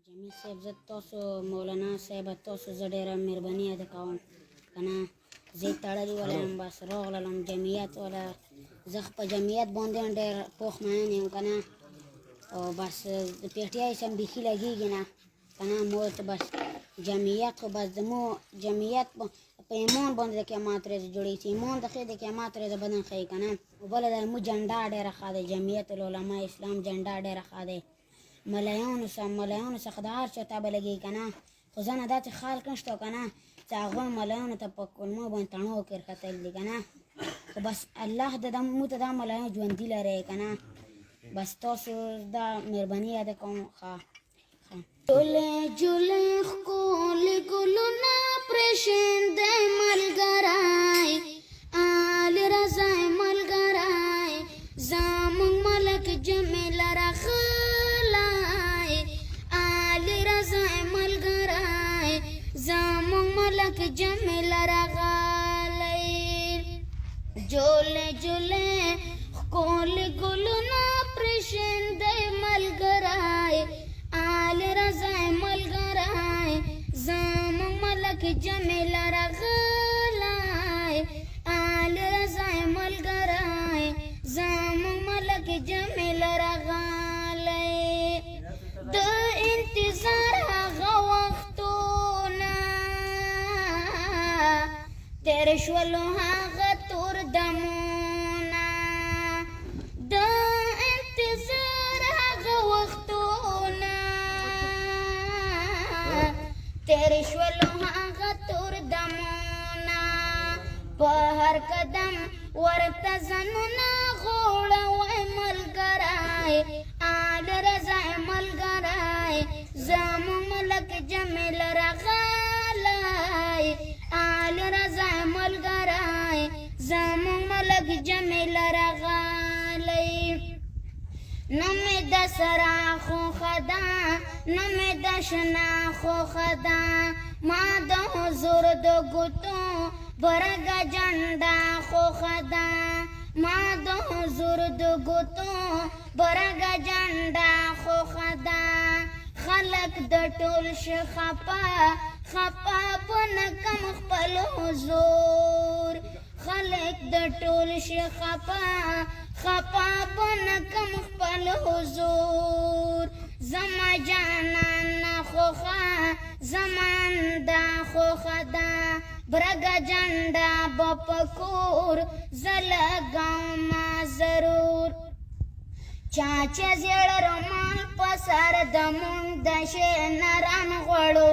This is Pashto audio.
جمیل صاحب زه تاسو مولانا صاحب تاسو زه ډېره مهرباني ادا کوم که نه زه یې تړلی ولی یم بس راغللم جمعیت ولا زه په جمعیت باندې هم ډېر پوخ مین یم که نه او بس د پی ټي آی سم بیخي لګېږي نه که نه مو ته بس جمعیت خو بس زمو جمعیت په ایمان باندې د قیامت ورځ جوړېږي چې ایمان د ښې د قیامت ورځ بدن ښیي که نه او بله د زموږ جنډه ډېره ښه دی جمعیت العلماء اسلام جنډه ډېره ښه دی ملایانو څخه د هر چا ته به لګېږي که نه خو زه نه داسې خلک نشته که نه چې هغوی ملایانو ته په کلمو باندې تڼو کې ورختلي دي که نه خو بس الله موږ ته دا ملایان ژوندي لرئ که نه بس تاسو دا مهرباني یاده کوم ښه جلې جلې ښکلې ګلونه پرېښندی ملګری آل رضا ملګری زموږ ملک جمیل راغلی آل رضا ملګری زموږ ملک جمیل راغلی جلې جلې ښکلې ګلونه پرېښندی ملګری آل رضا ملګری زموږ ملک جمیل راغلی آل رضا ملګری زموږ ملک جمیل راغلی د انتظار هغه وختونه تېر شولو هغه تور دمونه د انتظار هغه وختونه تېر شولو هغه تور دمونه په هر قدم ورته ځانونه غوړوی ملګری آل رضا ملګری زموږ ملک جمیل راغلی آل رضا ملګری زموږ ملک جمیل راغلی نه مې د سره خوښه ده نه مې د شنه خوښه ده ما د حضور د ګوتو برګه جنډه خوښه ده ما د حضور د ګوتو برګه جنډه خوښه ده خلک د ټول شي خپه خپه په نکم خپل حضور خلک د ټول شي خپه خپه په نکم خپل حضور زما جانان خوښه زمان دا خوښه ده برګه جنډه به په کور زه لګومه ضرور چا چې زیړ رومال په سر د مونږ د شینران غوړو